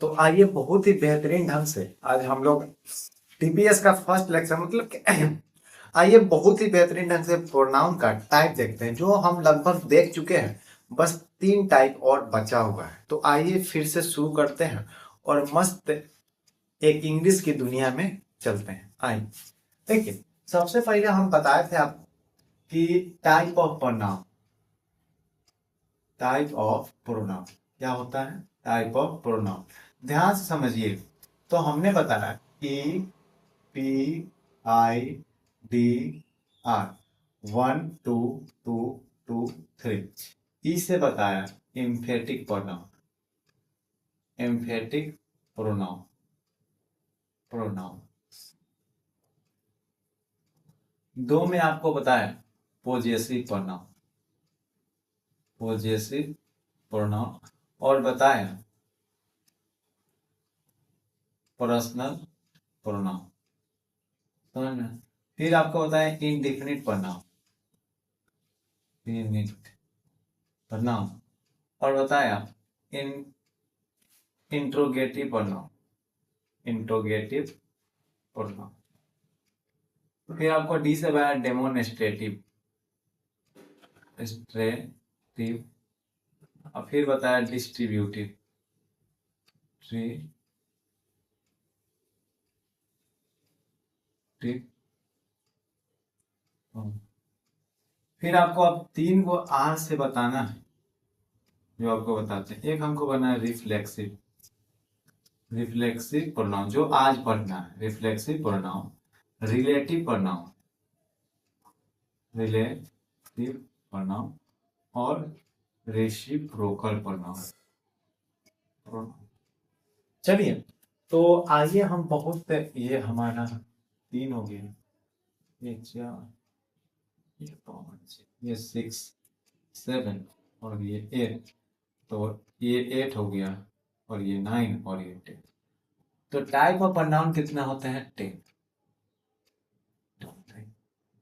तो आइए बहुत ही बेहतरीन ढंग से आज हम लोग टीपीएस का फर्स्ट लेक्चर आइए बहुत ही बेहतरीन ढंग से प्रोनाउन का टाइप देखते हैं जो हम लगभग देख चुके हैं। बस 3 टाइप और बचा हुआ है। तो आइए फिर से शुरू करते हैं और मस्त एक इंग्लिश की दुनिया में चलते हैं। आइए देखिए, सबसे पहले हम बताए थे आप कि टाइप ऑफ प्रोनाउन क्या होता है। टाइप ऑफ प्रोनाउन ध्यान से समझिए। तो हमने बताया E P I D R 1 2 2 2 3। ई से बताया emphatic pronoun. Emphatic pronoun pronoun 2 में आपको बताया पोजेसिव प्रोनाउन। पोजेसिव प्रोनाउन और बताया पर्सनल प्रोनाउन। समझ में। फिर आपको बताया इंडेफिनिट प्रोनाउन। प्रोनाउन और बताया इन इंट्रोगेटिव प्रोनाउन। Interrogative pronoun. फिर आपको डी से बताया डेमोन्स्ट्रेटिव स्ट्रेटिव और फिर बताया डिस्ट्रीब्यूटिव। फिर आपको अब 3 को आर से बताना है जो आपको बताते हैं। एक हमको बनाना है रिफ्लेक्सिव। रिफ्लेक्सिव प्रोनाउन जो आज पढ़ना है। Reflexive pronoun, relative pronoun, relative pronoun और रेसिप्रोकल प्रोनाउन। चलिए तो आइए हम बहुत ये हमारा 3 हो गया, ये 4, ये 5, ये 6 7 और ये 8। तो ये 8 हो गया और ये 9 और ये 10। तो टाइप ऑफ प्रोनाउन कितना होते हैं? 10।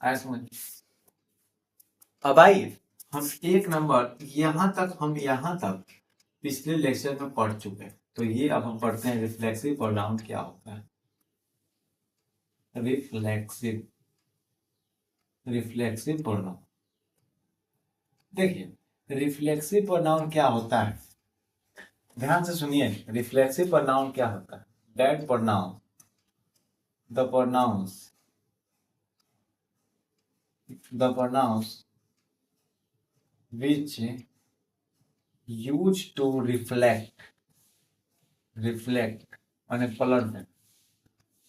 आया समझ। अब आइए हम एक नंबर यहाँ तक पिछले लेक्चर में पढ़ चुके हैं। तो ये अब हम पढ़ते हैं रिफ्लेक्सिव प्रोनाउन क्या होता है। रिफ्लेक्सिव रिफ्लेक्सिव प्रोनाउन देखिए, रिफ्लेक्सिव प्रोनाउन क्या होता है, ध्यान से सुनिए। रिफ्लेक्सिव प्रोनाउन क्या होता है? That pronoun the pronouns which used to reflect અને પલટ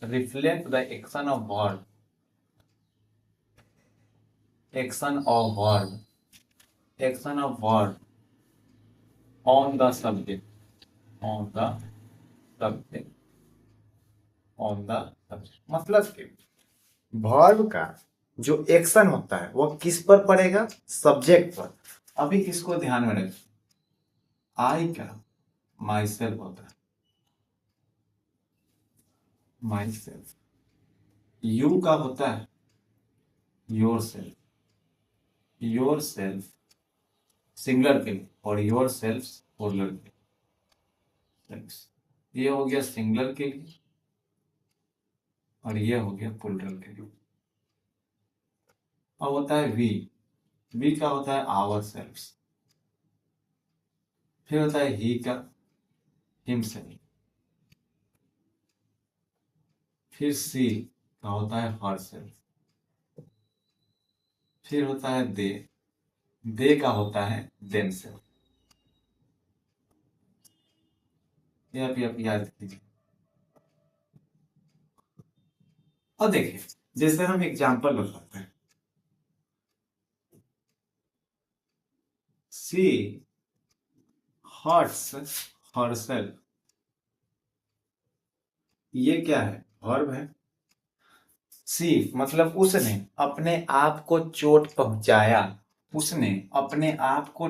reflect the action of verb on the subject मतलब कि वर्ब का जो एक्शन होता है वो किस पर पड़ेगा? सब्जेक्ट पर। अभी किसको ध्यान में रखें, आई का माई सेल्फ होता है, माई सेल्फ। यू का होता है your self. Your self singular के लिए और योर सेल्फ प्लूरल के लिए। ये हो गया सिंगलर के लिए और ये हो गया प्लूरल के लिए। अब होता है वी। वी का होता है आवर सेल्फ। फिर होता है ही का हिमसेल्फ। फिर सी का होता है हर सेल्फ। फिर होता है दे का होता है देम सेल्फ। ये आप याद कीजिए। और देखिए, जैसे हम एग्जाम्पल लगाते हैं, सी हर्ट्स हरसेल्फ। ये क्या है? वर्ब है। सी मतलब उसने अपने आप को चोट पहुंचाया। उसने अपने आप को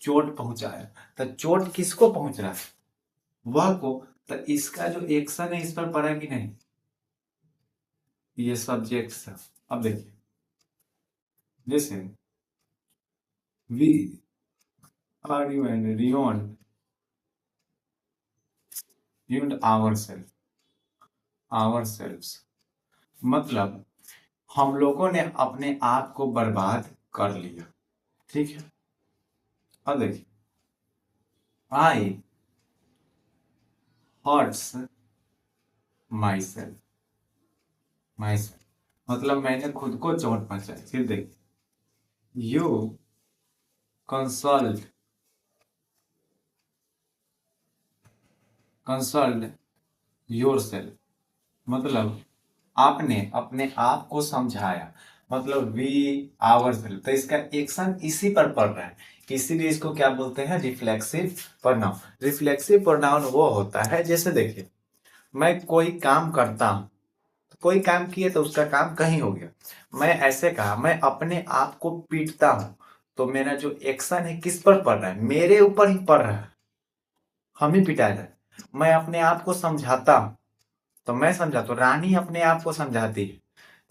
चोट पहुंचाया। तो चोट किसको पहुंच रहा है? वह को। तो इसका जो एक्शन है इस पर पड़ा कि नहीं? ये सब्जेक्ट है। अब देखिए, जैसे वी, आर यू एंड रियोन आवर सेल्फ मतलब हम लोगों ने अपने आप को बर्बाद कर लिया। ठीक है, अब देखिए आई हर्ट्स माई सेल्फ मतलब मैंने खुद को चोट पहुंचाई। फिर देखिए यू कंसल्ट योर सेल्फ मतलब आपने अपने आप को समझाया, मतलब वी आवर सेल्फ। तो इसका एक्शन इसी पर पड़ रहा है, इसीलिए इसको क्या बोलते हैं, रिफ्लेक्सिव प्रोनाउन। रिफ्लेक्सिव प्रोनाउन वो होता है, जैसे देखिए मैं कोई काम करता हूं, कोई काम किए तो उसका काम कहीं हो गया। मैं ऐसे कहा मैं अपने आप को पीटता हूं, तो मेरा जो एक्शन है किस पर पड़ रहा है, मेरे ऊपर ही पड़ रहा है, हम ही पिटा रहे हैं। मैं अपने आप को समझाता हूं, तो मैं समझा तो रानी अपने आप को समझाती है,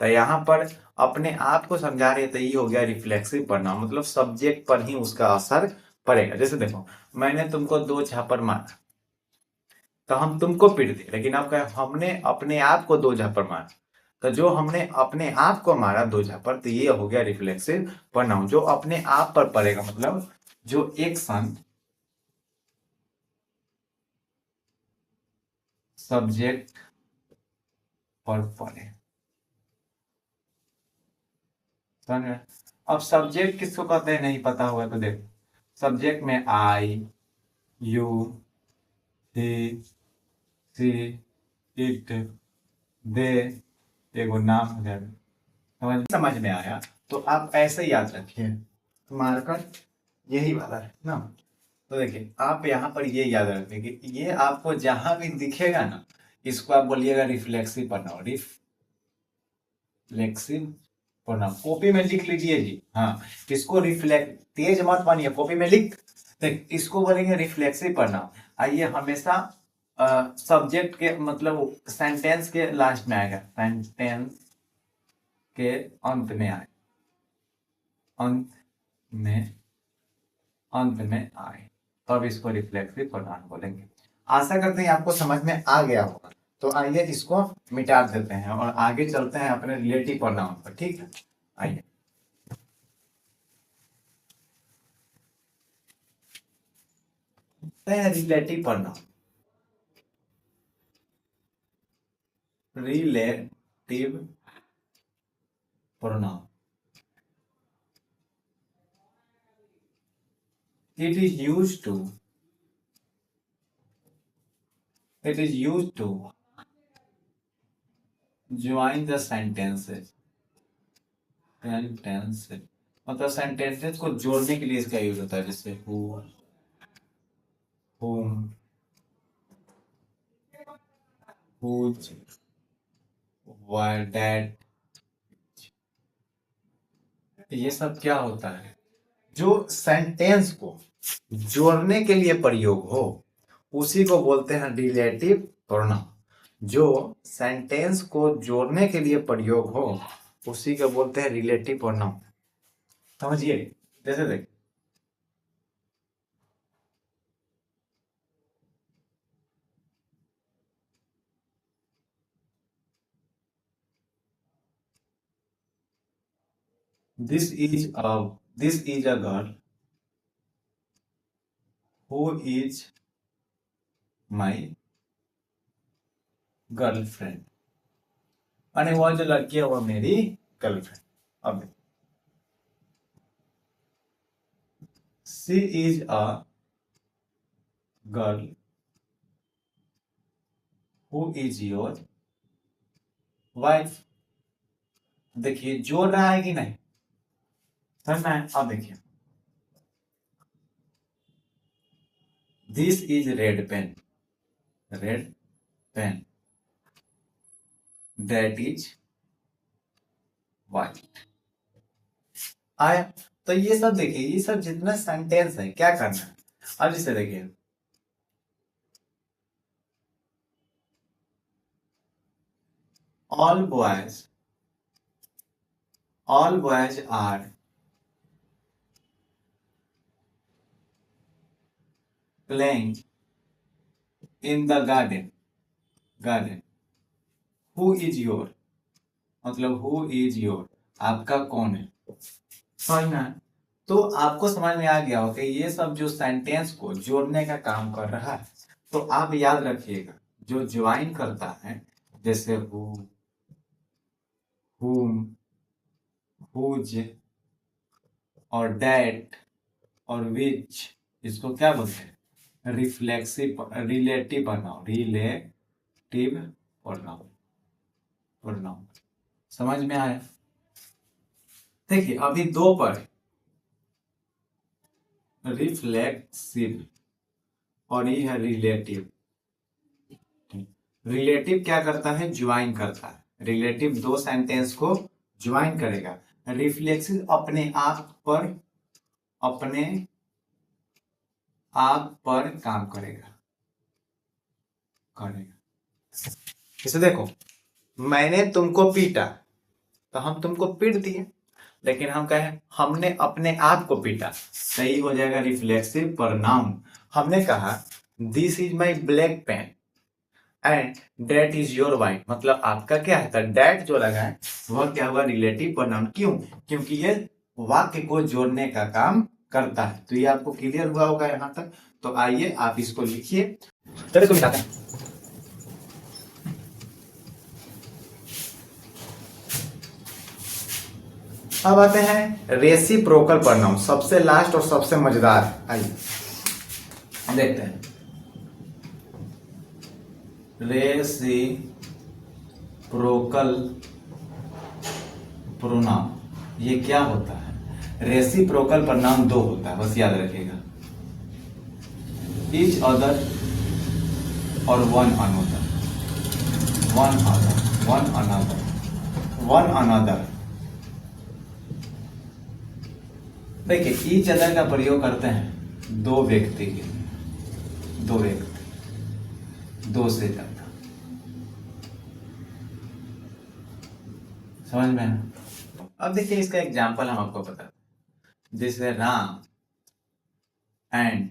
तो यहाँ पर अपने आप को समझा रहे, तो ये हो गया रिफ्लेक्सिव पढ़ना, मतलब सब्जेक्ट पर ही उसका असर पड़ेगा। जैसे देखो मैंने तुमको 2 झापड़ मारा, तो हम तुमको पीट दिए, लेकिन अब क्या हमने अपने आप को 2 झापड़ मारा, तो जो हमने अपने आप को मारा 2 झापड़, तो ये हो गया रिफ्लेक्सिव प्रोनाउन, जो अपने आप पर पड़ेगा, मतलब जो एक्शन सब्जेक्ट पर पड़े। समझ में? अब सब्जेक्ट किसको कहते हैं नहीं पता होगा तो देखो, सब्जेक्ट में आई, यू, ही, सी, इट, दे, एगो नाम हो जाएगा। समझ में आया? तो आप ऐसे याद रखिए, मार्कर यही वाला है ना। तो देखिए आप यहाँ पर ये याद रखिए कि ये आपको जहां भी दिखेगा ना, इसको आप बोलिएगा reflexive pronoun, reflexive pronoun. Copy में लिख लीजिए जी, हाँ इसको रिफ्लेक्ट, तेज मत बनिए, कॉपी में लिख। देख इसको बोलेंगे रिफ्लेक्सिव प्रोनाउन। आइए हमेशा सब्जेक्ट के मतलब सेंटेंस के लास्ट में आएगा, सेंटेंस के अंत में आए, अंत में आए, तब इसको रिफ्लेक्सिव प्रोनाउन बोलेंगे। आशा करते हैं आपको समझ में आ गया होगा। तो आइए इसको मिटा देते हैं और आगे चलते हैं अपने रिलेटिव प्रोनाउन पर। ठीक है, आइए relative pronoun. Relative pronoun it is used to join the sentences, मतलब सेंटेंसेस को जोड़ने के लिए इसका यूज होता है, जैसे who, whom, whose, why, that। ये सब क्या होता है, जो सेंटेंस को जोड़ने के लिए प्रयोग हो उसी को बोलते हैं रिलेटिव प्रोनाउन। जो सेंटेंस को जोड़ने के लिए प्रयोग हो उसी को बोलते हैं रिलेटिव प्रोनाउन। समझिए, जैसे देख this is a girl who is my girlfriend, माने वह जो लड़की है वह मेरी गर्लफ्रेंड। अब she is a girl who is your wife. देखिए जोड़ रहा है कि नहीं, समझ में? अब देखिए this is red pen, red pen, that is white. आया? तो ये सब देखिए, ये सब जितना सेंटेंस है क्या करना है। अब जैसे देखिए all boys are playing in the garden, garden. Who is your, मतलब हु इज योर, आपका कौन है, समझ में आया? तो आपको समझ में आ गया हो कि ये सब जो सेंटेंस को जोड़ने का काम कर रहा है। तो आप याद रखिएगा, जो ज्वाइन करता है, जैसे हु, whom, whose और that और which, इसको क्या बोलते हैं? Reflexive, relative pronoun, relative pronoun, pronoun. समझ में आया? देखिए अभी दो पर, रिफ्लेक्सिव और ये है रिलेटिव। रिलेटिव क्या करता है? ज्वाइन करता है। रिलेटिव दो सेंटेंस को ज्वाइन करेगा। रिफ्लेक्सिव अपने आप पर, अपने आप पर काम करेगा, करेगा। इसे देखो, मैंने तुमको पीटा, तो हम तुमको पीट दिए, लेकिन हम कहें हमने अपने आप को पीटा, सही हो जाएगा रिफ्लेक्सिव प्रोनाउन। हमने कहा this is my black pen and that is your white, मतलब आपका क्या है? तो डेट जो लगा है वह क्या हुआ? Relative pronoun. क्यों? क्योंकि ये वाक्य को जोड़ने का काम करता है। तो ये आपको क्लियर हुआ होगा यहाँ तक। तो आइए आप इसको लिखिए। चलिए इसको मिटाते हैं। अब आते हैं रेसिप्रोकल प्रोनाउन, सबसे लास्ट और सबसे मजेदार। आइए देखते हैं रेसिप्रोकल प्रोनाउन ये क्या होता है? रेसिप्रोकल प्रोनाउन दो होता है, बस याद रखिएगा, ईच अदर और one another, one other, one another, one another. देखिए ईच अदर का प्रयोग करते हैं दो व्यक्ति के लिए, दो व्यक्ति, दो से ज्यादा। समझ में है? अब देखिए इसका एग्जाम्पल हम आपको बताते हैं, जैसे राम एंड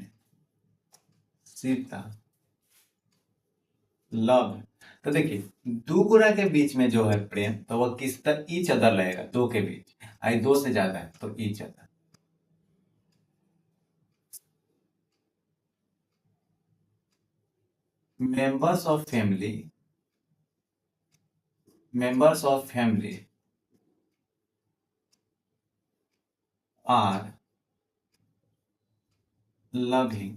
सीता लव। तो देखिए दो गुना के बीच में जो है प्रेम, तो वह किस तरह? ईच अदर रहेगा, दो के बीच। आई दो से ज्यादा है तो each other. Members of family, members of family are loving,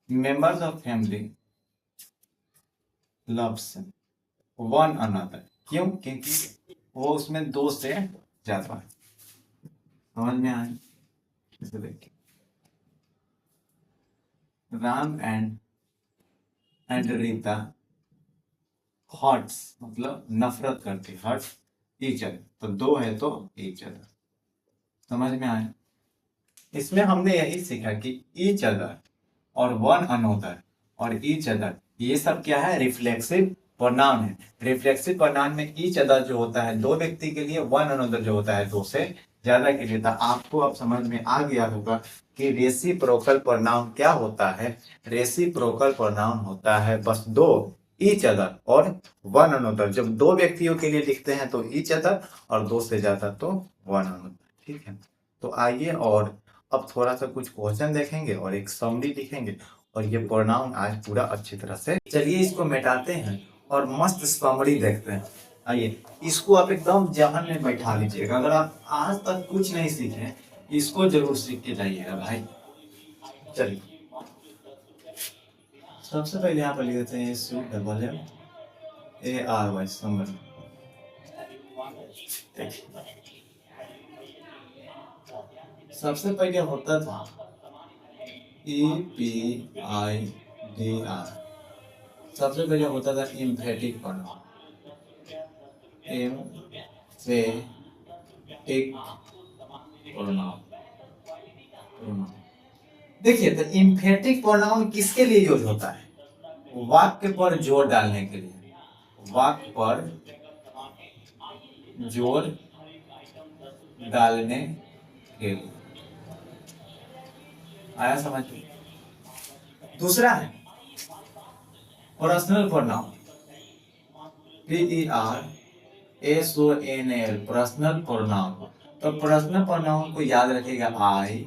members of family loves one another. क्यों? क्योंकि वो उसमें दो से ज्यादा है। समझ में आए? इसे देखिए, राम एंड रीता हर्ट्स, मतलब नफरत करती, हर्ट ईच अदर, तो दो है तो ईच अदर। समझ में आए? इसमें हमने यही सीखा कि ईच अदर और वन अनोदर और ईच अदर, ये सब क्या है? रिफ्लेक्सिव प्रोनाउन है। रिफ्लेक्सिव प्रोनाउन में ईच अदर जो होता है दो व्यक्ति के लिए, वन अनोदर जो होता है दो से ज्यादा के लिए। था आपको अब समझ में आ गया होगा कि रेसिप्रोकल प्रोनाउन क्या होता है। रेसिप्रोकल प्रोनाउन होता है बस दो, ईच अदर और वन अनोदर। जब दो व्यक्तियों के लिए लिखते हैं तो ईच अदर, और दो से ज्यादा तो वन अनोदर। ठीक है, तो आइए और अब थोड़ा सा कुछ क्वेश्चन देखेंगे और एक समरी लिखेंगे, और ये प्रोनाउन आज पूरा अच्छी तरह से। चलिए इसको मिटाते हैं और मस्त समरी देखते हैं। आइए इसको आप एकदम जहन में बैठा लीजिएगा। अगर आप आज तक कुछ नहीं सीखे, इसको जरूर सीख के जाइएगा भाई। चलिए सबसे पहले यहाँ पर लिख देते हैं SUMMARY समरी। सबसे पहले होता था EPIDR, सबसे पहले होता था एम्फेटिक प्रोनाउन, एम्फेटिक प्रोनाउन। देखिए तो एम्फेटिक प्रोनाउन किसके लिए यूज होता है? वाक्य पर जोर डालने के लिए, वाक्य पर जोर डालने के लिए। आया समझ में? दूसरा है personal pronoun PERSONAL personal pronoun. तो पर्सनल प्रोनाउन को याद रखिएगा I,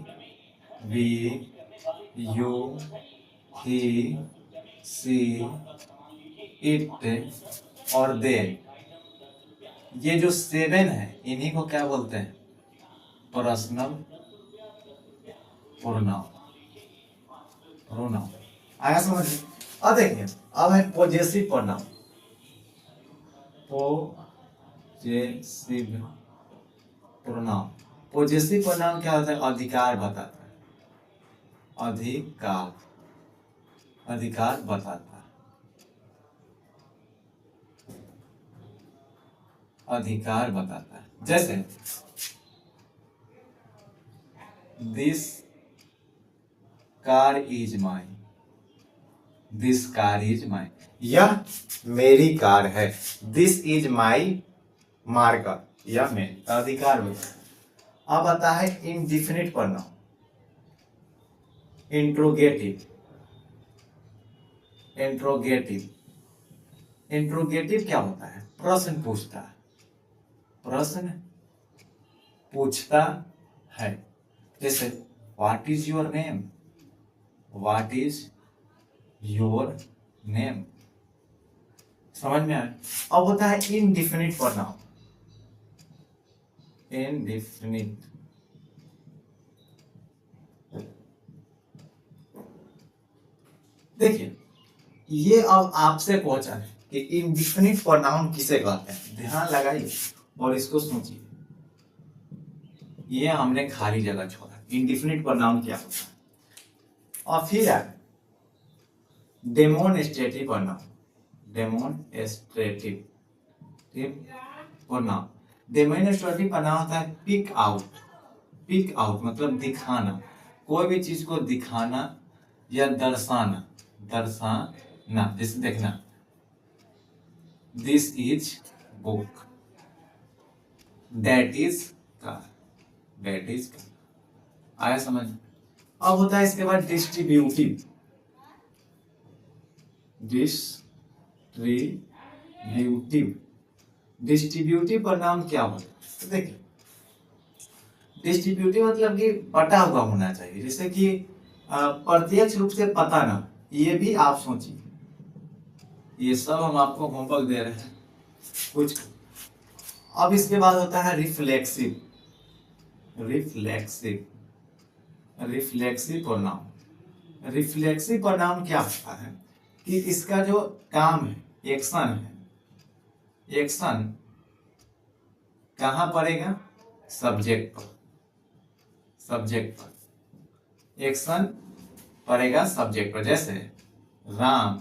we, you, he, she, it और दे। ये जो 7 है इन्हीं को क्या बोलते हैं? Personal pronoun. प्रोनाउन आया समझ? अब देखिए, अब है possessive pronoun. Possessive pronoun. Possessive pronoun क्या होता है? अधिकार बताता है। अधिकार, अधिकार बताता है। अधिकार बताता है। जैसे this car is mine, this car is mine, यह मेरी कार है। दिस इज माई मार्कर, यह मेरी। अधिकार बताता। अब आता है indefinite pronoun. Interrogative. Interrogative, interrogative क्या होता है? प्रश्न पूछता है। प्रश्न पूछता है। जैसे what is your name, what is your name. समझ में आया? अब होता है इनडिफिनिट प्रोनाउन। इनडिफिनिट, देखिए ये अब आपसे पूछा है कि इनडिफिनिट प्रोनाउन किसे कहते हैं। ध्यान लगाइए और इसको सोचिए। ये हमने खाली जगह छोड़ा। इनडिफिनिट प्रोनाउन क्या होता है? और फिर है demonstrative pronoun. Demonstrative pronoun. Demonstrative pronoun होता है पिक आउट। पिक आउट मतलब दिखाना, कोई भी चीज को दिखाना या दर्शाना। दर्शाना, जैसे देखना, this is book, that is car, that is car. आया समझ? अब होता है इसके बाद डिस्ट्रीब्यूटिव। डिस्ट्रीब्यूटिव, डिस्ट्रीब्यूटिव प्रोनाउन क्या होता है? तो देखिए, डिस्ट्रीब्यूटिव मतलब कि बटा हुआ होना चाहिए। जैसे कि प्रत्यक्ष रूप से पता ना, ये भी आप सोचिए। ये सब हम आपको होमवर्क दे रहे हैं कुछ। अब इसके बाद होता है reflexive. Reflexive, reflexive pronoun. Reflexive pronoun क्या होता है कि इसका जो काम है, एक्शन है, एक्शन कहां पड़ेगा? सब्जेक्ट पर। सब्जेक्ट पर एक्शन पड़ेगा सब्जेक्ट पर। जैसे राम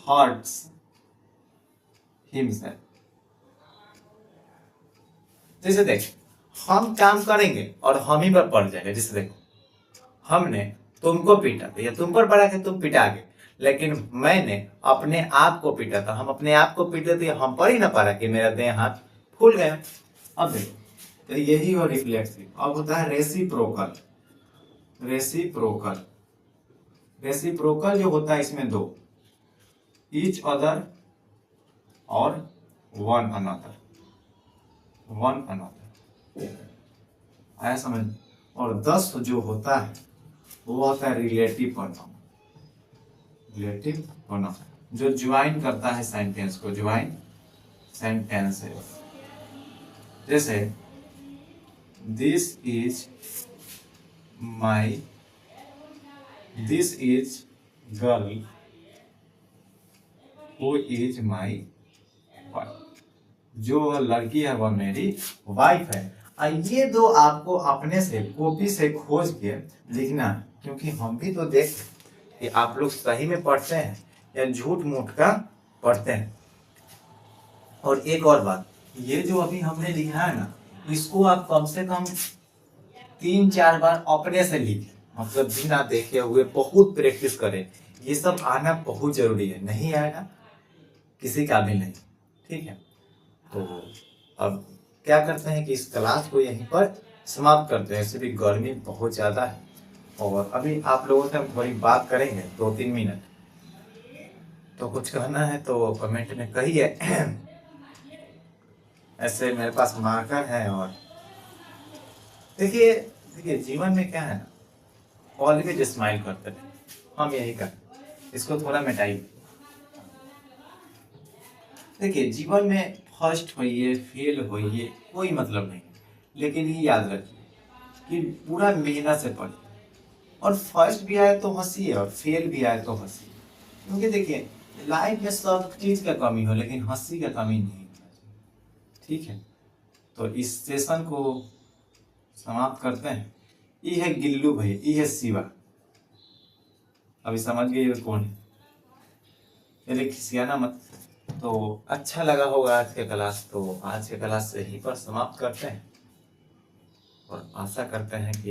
हर्ट्स हिमसेल्फ। जैसे देख, हम काम करेंगे और हम ही पर पड़ जाएगा। जैसे देखो, हमने तुमको पीटा था या तुम पर पड़ा कि तुम पिटा गए, लेकिन मैंने अपने आप को पीटा था। हम अपने आप को पीटे थे, हम पर ही ना पड़ा कि मेरा देह हाथ फूल गया। अब देखो, तो यही हो रिफ्लेक्सिव। अब होता है रेसिप्रोकल। रेसिप्रोकल, रेसिप्रोकल जो होता है इसमें दो, ईच अदर और वन अनदर। वन अनदर, आया समझ? और 10 जो होता है वो होता है रिलेटिव प्रोनाउन। रिलेटिव प्रोनाउन जो ज्वाइन करता है सेंटेंस को, ज्वाइन सेंटेंस है। जैसे this is my, this is girl who is my wife. जो लड़की है वह मेरी वाइफ है। ये दो आपको अपने से कॉपी से खोज के लिखना है, क्योंकि हम भी तो देख कि आप लोग सही में पढ़ते हैं या झूठ मूठ का पढ़ते हैं। और एक और बात, ये जो अभी हमने लिखा है ना, इसको आप कम से कम 3-4 बार अपने से लिखें, मतलब बिना देखे हुए बहुत प्रैक्टिस करें। ये सब आना बहुत जरूरी है, नहीं आएगा किसी का भी नहीं। ठीक है, तो अब क्या करते हैं कि इस क्लास को यहीं पर समाप्त करते हैं। ऐसे भी गर्मी बहुत ज़्यादा है और अभी आप लोगों से हम थोड़ी बात करेंगे 2-3 मिनट। तो कुछ कहना है तो कमेंट में कहिए। ऐसे मेरे पास मार्कर है। और देखिए देखिए जीवन में क्या है ना, ऑलवेज स्माइल करते रहे, हम यही करते। इसको थोड़ा मिटाइए। देखिए जीवन में फर्स्ट होइए फेल होइए कोई मतलब नहीं, लेकिन ये याद रखिए कि पूरा मेहनत से पढ़िए। और फर्स्ट भी आए तो हंसी और फेल भी आए तो हंसी। क्योंकि देखिए लाइफ में सब चीज का कमी हो लेकिन हंसी का कमी नहीं होना चाहिए। ठीक है, तो इस सेशन को समाप्त करते हैं। ये है गिल्लू भाई, ये है शिवा। अभी समझ गए ये कौन है। चलिए खिसियाना मत। तो अच्छा लगा होगा आज के क्लास, तो आज के क्लास यहीं पर समाप्त करते हैं और आशा करते हैं कि